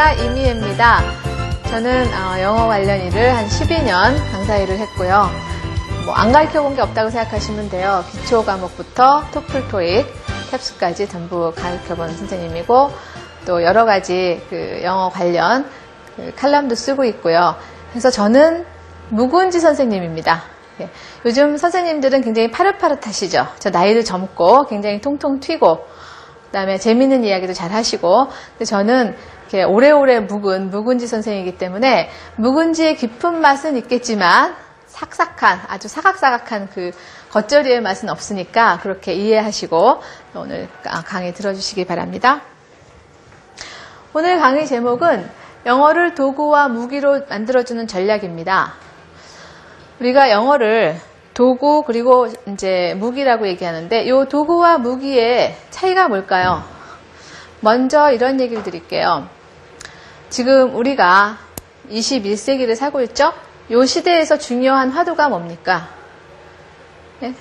강사 이미애입니다. 저는 영어 관련 일을 한 12년 강사 일을 했고요. 안 가르쳐본 게 없다고 생각하시면 돼요. 기초 과목부터 토플, 토익, 캡스까지 전부 가르쳐본 선생님이고 또 여러 가지 영어 관련 칼럼도 쓰고 있고요. 그래서 저는 묵은지 선생님입니다. 요즘 선생님들은 굉장히 파릇파릇하시죠. 저 나이도 젊고 굉장히 통통 튀고 그다음에 재미있는 이야기도 잘 하시고 근데 저는 이렇게 오래오래 묵은지 선생이기 때문에 묵은지의 깊은 맛은 있겠지만 삭삭한 아주 사각사각한 그 겉절이의 맛은 없으니까 그렇게 이해하시고 오늘 강의 들어주시기 바랍니다. 오늘 강의 제목은 영어를 도구와 무기로 만들어주는 전략입니다. 우리가 영어를 도구 그리고 이제 무기라고 얘기하는데 이 도구와 무기의 차이가 뭘까요? 먼저 이런 얘기를 드릴게요. 지금 우리가 21세기를 살고 있죠? 이 시대에서 중요한 화두가 뭡니까? 네?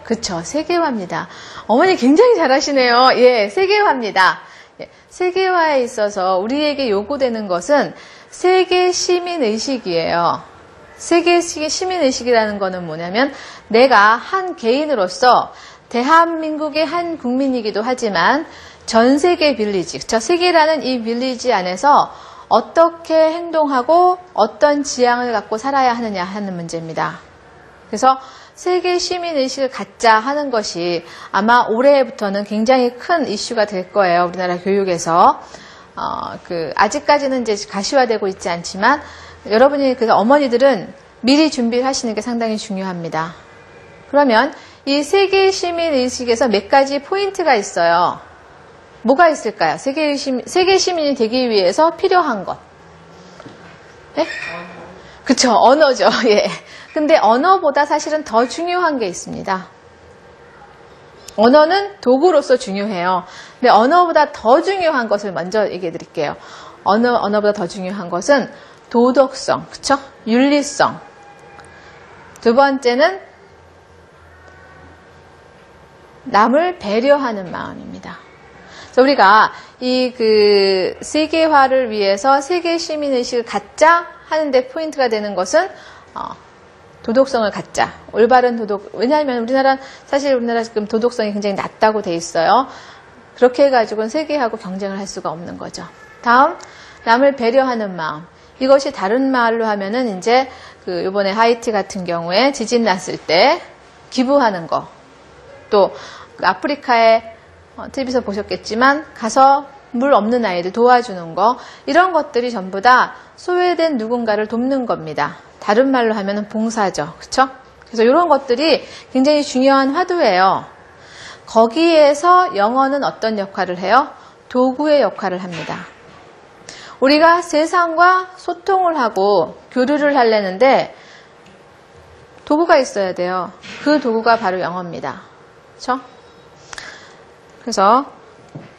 그쵸, 세계화입니다. 어머니 굉장히 잘하시네요. 예, 세계화입니다. 예, 세계화에 있어서 우리에게 요구되는 것은 세계 시민의식이에요. 세계 시민의식이라는 거는 뭐냐면 내가 한 개인으로서 대한민국의 한 국민이기도 하지만 전 세계 빌리지, 저 세계라는 이 빌리지 안에서 어떻게 행동하고 어떤 지향을 갖고 살아야 하느냐 하는 문제입니다. 그래서 세계 시민의식을 갖자 하는 것이 아마 올해부터는 굉장히 큰 이슈가 될 거예요. 우리나라 교육에서. 아직까지는 이제 가시화되고 있지 않지만 여러분이 그래서 어머니들은 미리 준비를 하시는 게 상당히 중요합니다. 그러면 이 세계 시민의식에서 몇 가지 포인트가 있어요. 뭐가 있을까요? 세계 시민이 되기 위해서 필요한 것. 네? 그쵸, 언어죠. 예. 근데 언어보다 사실은 더 중요한 게 있습니다. 언어는 도구로서 중요해요. 근데 언어보다 더 중요한 것을 먼저 얘기해 드릴게요. 언어보다 더 중요한 것은 도덕성, 그쵸? 윤리성. 두 번째는 남을 배려하는 마음입니다. 그래서 우리가 이 세계화를 위해서 세계 시민의식을 갖자 하는데 포인트가 되는 것은 도덕성을 갖자. 올바른 도덕. 왜냐하면 사실 우리나라 지금 도덕성이 굉장히 낮다고 돼 있어요. 그렇게 해가지고는 세계하고 경쟁을 할 수가 없는 거죠. 다음, 남을 배려하는 마음. 이것이 다른 말로 하면은 이제 요번에 하이티 같은 경우에 지진 났을 때 기부하는 거. 또 아프리카에 TV에서 보셨겠지만 가서 물 없는 아이들 도와주는 거. 이런 것들이 전부 다 소외된 누군가를 돕는 겁니다. 다른 말로 하면은 봉사죠. 그쵸? 그래서 이런 것들이 굉장히 중요한 화두예요. 거기에서 영어는 어떤 역할을 해요? 도구의 역할을 합니다. 우리가 세상과 소통을 하고 교류를 하려는데 도구가 있어야 돼요. 그 도구가 바로 영어입니다. 그렇죠? 그래서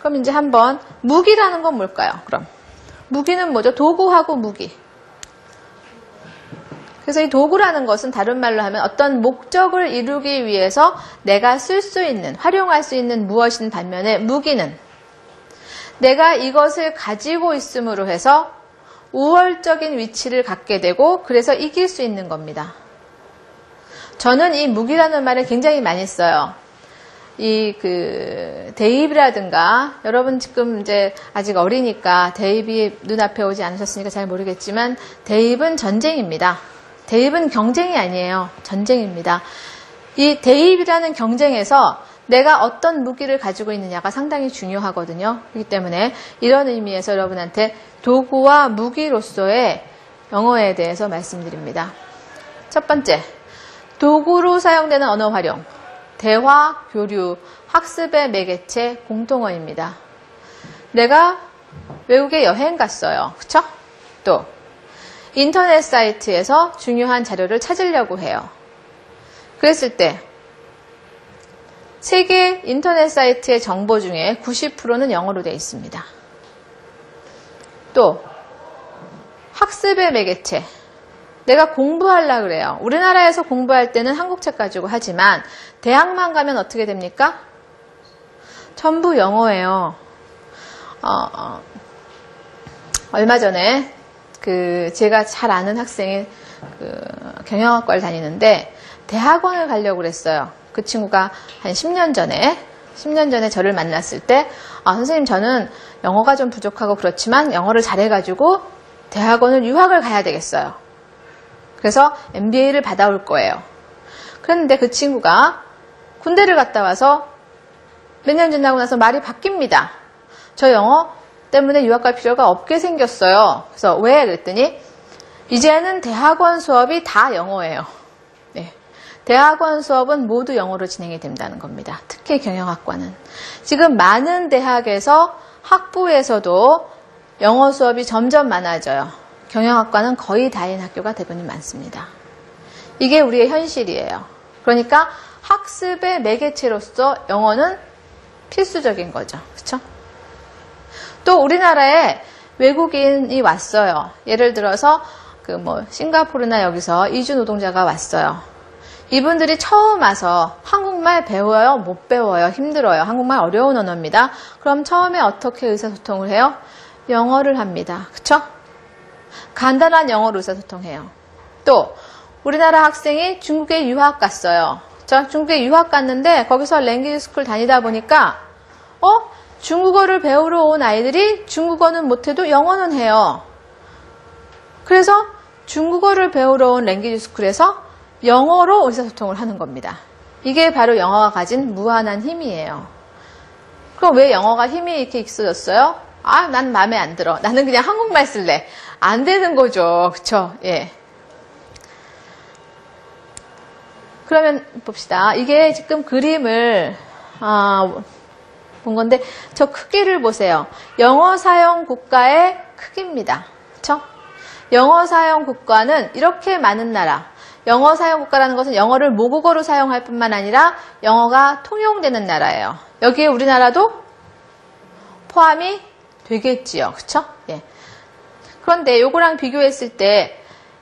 그럼 이제 한번 무기라는 건 뭘까요? 그럼 무기는 뭐죠? 도구하고 무기. 그래서 이 도구라는 것은 다른 말로 하면 어떤 목적을 이루기 위해서 내가 쓸 수 있는, 활용할 수 있는 무엇인 반면에 무기는 내가 이것을 가지고 있음으로 해서 우월적인 위치를 갖게 되고 그래서 이길 수 있는 겁니다. 저는 이 무기라는 말을 굉장히 많이 써요. 대입이라든가 여러분 지금 이제 아직 어리니까 대입이 눈앞에 오지 않으셨으니까 잘 모르겠지만 대입은 전쟁입니다. 대입은 경쟁이 아니에요. 전쟁입니다. 이 대입이라는 경쟁에서 내가 어떤 무기를 가지고 있느냐가 상당히 중요하거든요. 그렇기 때문에 이런 의미에서 여러분한테 도구와 무기로서의 영어에 대해서 말씀드립니다. 첫 번째, 도구로 사용되는 언어 활용, 대화, 교류, 학습의 매개체, 공통어입니다. 내가 외국에 여행 갔어요. 그쵸? 또 인터넷 사이트에서 중요한 자료를 찾으려고 해요. 그랬을 때 세계 인터넷 사이트의 정보 중에 90%는 영어로 되어 있습니다. 또 학습의 매개체. 내가 공부하려고 그래요. 우리나라에서 공부할 때는 한국책 가지고 하지만 대학만 가면 어떻게 됩니까? 전부 영어예요. 얼마 전에 제가 잘 아는 학생이 경영학과를 다니는데 대학원을 가려고 그랬어요. 그 친구가 한 10년 전에 저를 만났을 때, 선생님 저는 영어가 좀 부족하고 그렇지만 영어를 잘해가지고 대학원을 유학을 가야 되겠어요. 그래서 MBA를 받아올 거예요. 그런데 그 친구가 군대를 갔다 와서 몇 년 지나고 나서 말이 바뀝니다. 저 영어 때문에 유학 갈 필요가 없게 생겼어요. 그래서 왜? 그랬더니 이제는 대학원 수업이 다 영어예요. 네. 대학원 수업은 모두 영어로 진행이 된다는 겁니다. 특히 경영학과는. 지금 많은 대학에서 학부에서도 영어 수업이 점점 많아져요. 경영학과는 거의 다인 학교가 대부분 많습니다. 이게 우리의 현실이에요. 그러니까 학습의 매개체로서 영어는 필수적인 거죠. 그렇죠? 또 우리나라에 외국인이 왔어요. 예를 들어서 싱가포르나 여기서 이주 노동자가 왔어요. 이분들이 처음 와서 한국말 배워요? 못 배워요? 힘들어요? 한국말 어려운 언어입니다. 그럼 처음에 어떻게 의사소통을 해요? 영어를 합니다. 그쵸? 간단한 영어로 의사소통해요. 또 우리나라 학생이 중국에 유학 갔어요. 중국에 유학 갔는데 거기서 랭귀지 스쿨 다니다 보니까 중국어를 배우러 온 아이들이 중국어는 못해도 영어는 해요. 그래서 중국어를 배우러 온 랭귀지 스쿨에서 영어로 의사소통을 하는 겁니다. 이게 바로 영어가 가진 무한한 힘이에요. 그럼 왜 영어가 힘이 이렇게 있어졌어요? 난 마음에 안 들어. 나는 그냥 한국말 쓸래. 안 되는 거죠. 그쵸? 예. 그러면 봅시다. 이게 지금 그림을 본 건데 저 크기를 보세요. 영어 사용 국가의 크기입니다. 그쵸? 영어 사용 국가는 이렇게 많은 나라. 영어 사용 국가라는 것은 영어를 모국어로 사용할 뿐만 아니라 영어가 통용되는 나라예요. 여기에 우리나라도 포함이 되겠지요. 그쵸? 예. 그런데 요거랑 비교했을 때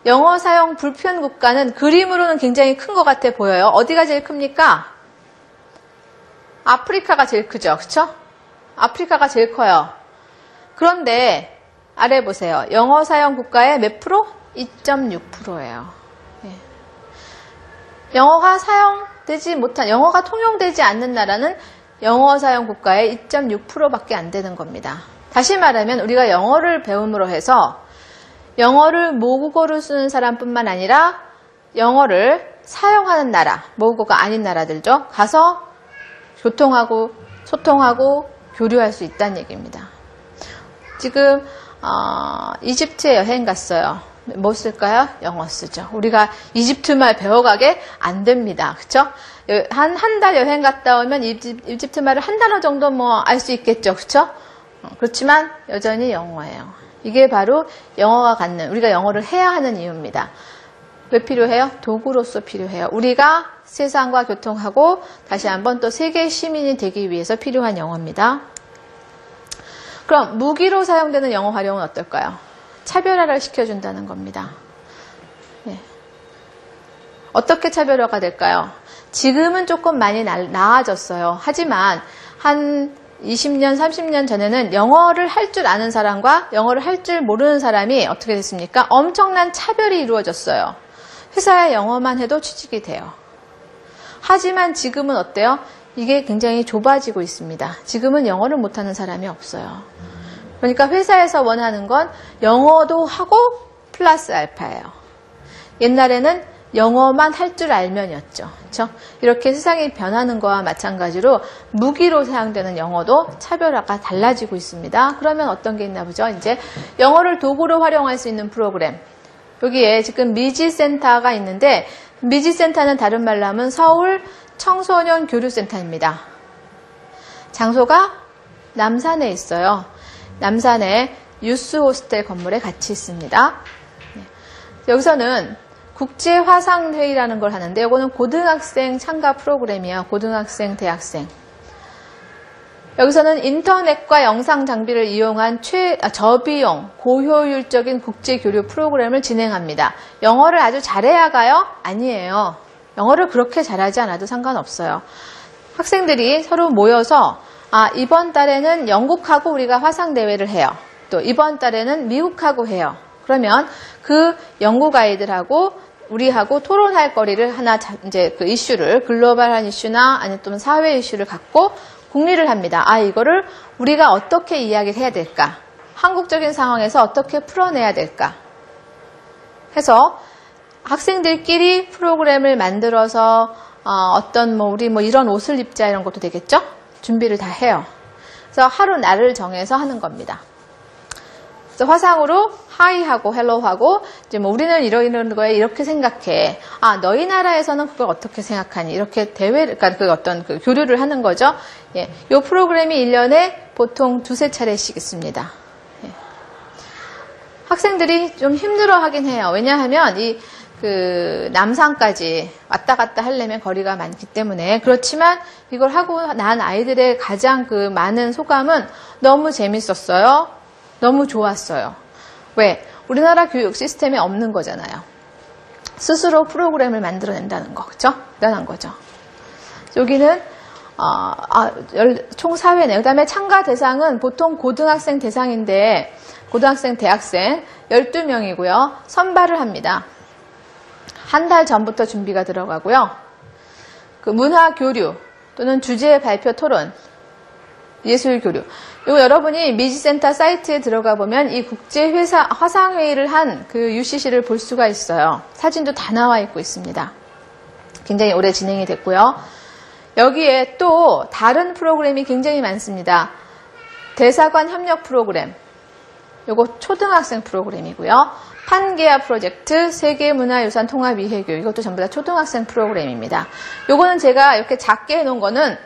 영어 사용 불편 국가는 그림으로는 굉장히 큰 것 같아 보여요. 어디가 제일 큽니까? 아프리카가 제일 크죠. 그쵸? 아프리카가 제일 커요. 그런데 아래 보세요. 영어 사용 국가의 몇 프로? 2.6%예요. 영어가 사용되지 못한, 영어가 통용되지 않는 나라는 영어 사용 국가의 2.6%밖에 안 되는 겁니다. 다시 말하면 우리가 영어를 배움으로 해서 영어를 모국어로 쓰는 사람뿐만 아니라 영어를 사용하는 나라, 모국어가 아닌 나라들도 가서 교통하고 소통하고 교류할 수 있다는 얘기입니다. 지금 이집트에 여행 갔어요. 뭐 쓸까요? 영어 쓰죠. 우리가 이집트 말 배워가게 안 됩니다. 그쵸? 한 달 여행 갔다 오면 이집트 말을 한 단어 정도 알 수 있겠죠. 그쵸? 그렇지만 여전히 영어예요. 이게 바로 영어가 갖는, 우리가 영어를 해야 하는 이유입니다. 왜 필요해요? 도구로서 필요해요. 우리가 세상과 교통하고 다시 한번 또 세계 시민이 되기 위해서 필요한 영어입니다. 그럼 무기로 사용되는 영어 활용은 어떨까요? 차별화를 시켜준다는 겁니다. 네. 어떻게 차별화가 될까요? 지금은 조금 많이 나아졌어요. 하지만 한 20년, 30년 전에는 영어를 할 줄 아는 사람과 영어를 할 줄 모르는 사람이 어떻게 됐습니까? 엄청난 차별이 이루어졌어요. 회사에 영어만 해도 취직이 돼요. 하지만 지금은 어때요? 이게 굉장히 좁아지고 있습니다. 지금은 영어를 못하는 사람이 없어요. 그러니까 회사에서 원하는 건 영어도 하고 플러스 알파예요. 옛날에는 영어만 할 줄 알면이었죠. 그렇죠? 이렇게 세상이 변하는 거와 마찬가지로 무기로 사용되는 영어도 차별화가 달라지고 있습니다. 그러면 어떤 게 있나 보죠? 이제 영어를 도구로 활용할 수 있는 프로그램. 여기에 지금 미지센터가 있는데 미지센터는 다른 말로 하면 서울 청소년 교류센터입니다. 장소가 남산에 있어요. 남산에 유스 호스텔 건물에 같이 있습니다. 여기서는 국제화상회의라는 걸 하는데 이거는 고등학생 참가 프로그램이에요. 고등학생, 대학생. 여기서는 인터넷과 영상 장비를 이용한 저비용, 고효율적인 국제교류 프로그램을 진행합니다. 영어를 아주 잘해야 가요? 아니에요. 영어를 그렇게 잘하지 않아도 상관없어요. 학생들이 서로 모여서 이번 달에는 영국하고 우리가 화상대회를 해요. 또 이번 달에는 미국하고 해요. 그러면 그 영국 아이들하고 우리하고 토론할 거리를 하나 이제 그 이슈를 글로벌한 이슈나 아니면 또 사회 이슈를 갖고 공리를 합니다. 아, 이거를 우리가 어떻게 이야기를 해야 될까? 한국적인 상황에서 어떻게 풀어내야 될까? 해서 학생들끼리 프로그램을 만들어서 어떤 우리 이런 옷을 입자 이런 것도 되겠죠? 준비를 다 해요. 그래서 하루 날을 정해서 하는 겁니다. 그래서 화상으로 하이하고 헬로우하고 이제 우리는 이런 거에 이렇게 생각해. 아, 너희 나라에서는 그걸 어떻게 생각하니? 이렇게 그러니까 그 어떤 그 교류를 하는 거죠. 예. 요 프로그램이 1년에 보통 2~3차례씩 있습니다. 예. 학생들이 좀 힘들어 하긴 해요. 왜냐하면 그 남산까지 왔다 갔다 하려면 거리가 많기 때문에. 그렇지만 이걸 하고 난 아이들의 가장 그 많은 소감은 너무 재밌었어요. 너무 좋았어요. 왜? 우리나라 교육 시스템에 없는 거잖아요. 스스로 프로그램을 만들어낸다는 거, 그죠? 대단한 거죠. 여기는 총 4회네요. 그 다음에 참가 대상은 보통 고등학생 대상인데 고등학생, 대학생 12명이고요. 선발을 합니다. 한 달 전부터 준비가 들어가고요. 그 문화 교류 또는 주제 발표 토론, 예술 교류. 이거 여러분이 미지센터 사이트에 들어가 보면 이 국제회사 화상회의를 한 그 UCC를 볼 수가 있어요. 사진도 다 나와 있고 있습니다. 굉장히 오래 진행이 됐고요. 여기에 또 다른 프로그램이 굉장히 많습니다. 대사관 협력 프로그램. 요거 초등학생 프로그램이고요. 판게아 프로젝트, 세계문화유산 통합이해교. 이것도 전부 다 초등학생 프로그램입니다. 요거는 제가 이렇게 작게 해놓은 거는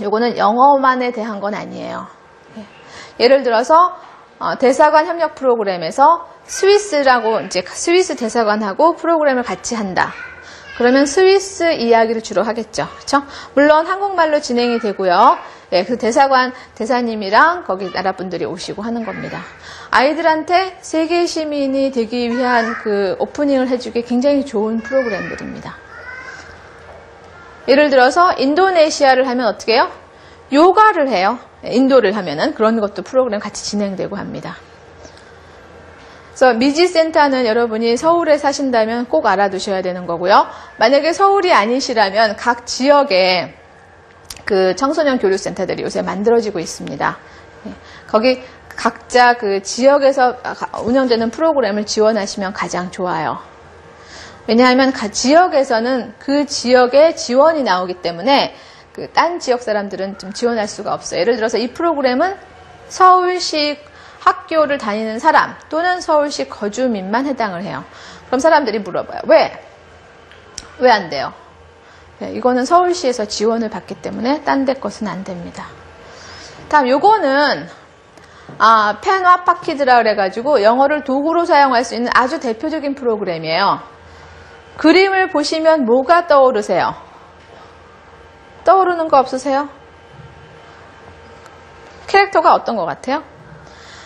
요거는 영어만에 대한 건 아니에요. 예를 들어서 대사관 협력 프로그램에서 스위스라고 이제 스위스 대사관하고 프로그램을 같이 한다. 그러면 스위스 이야기를 주로 하겠죠. 그렇죠? 물론 한국말로 진행이 되고요. 예, 그 대사관 대사님이랑 거기 나라 분들이 오시고 하는 겁니다. 아이들한테 세계 시민이 되기 위한 그 오프닝을 해주기 굉장히 좋은 프로그램들입니다. 예를 들어서 인도네시아를 하면 어떻게 해요? 요가를 해요. 인도를 하면은 그런 것도 프로그램 같이 진행되고 합니다. 그래서 미지센터는 여러분이 서울에 사신다면 꼭 알아두셔야 되는 거고요. 만약에 서울이 아니시라면 각 지역에 그 청소년 교류센터들이 요새 만들어지고 있습니다. 거기 각자 그 지역에서 운영되는 프로그램을 지원하시면 가장 좋아요. 왜냐하면 지역에서는 그 지역에 지원이 나오기 때문에 그 딴 지역 사람들은 좀 지원할 수가 없어요. 예를 들어서 이 프로그램은 서울시 학교를 다니는 사람 또는 서울시 거주민만 해당을 해요. 그럼 사람들이 물어봐요. 왜 안 돼요? 네, 이거는 서울시에서 지원을 받기 때문에 딴 데 것은 안 됩니다. 다음 요거는 펜와 파키드라 그래가지고 영어를 도구로 사용할 수 있는 아주 대표적인 프로그램이에요. 그림을 보시면 뭐가 떠오르세요? 떠오르는 거 없으세요? 캐릭터가 어떤 것 같아요?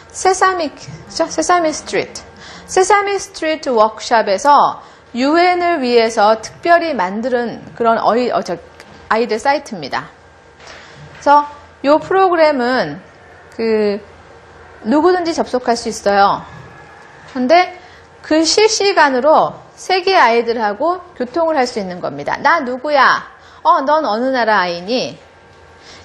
세사미 스트리트. 세사미 스트리트 워크샵에서 UN을 위해서 특별히 만든 그런 아이들 사이트입니다. 그래서 이 프로그램은 누구든지 접속할 수 있어요. 그런데 그 실시간으로 세계 아이들하고 교통을 할 수 있는 겁니다. 나 누구야? 넌 어느 나라 아이니?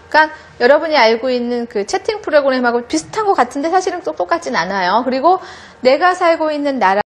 그러니까 여러분이 알고 있는 그 채팅 프로그램하고 비슷한 것 같은데 사실은 똑같진 않아요. 그리고 내가 살고 있는 나라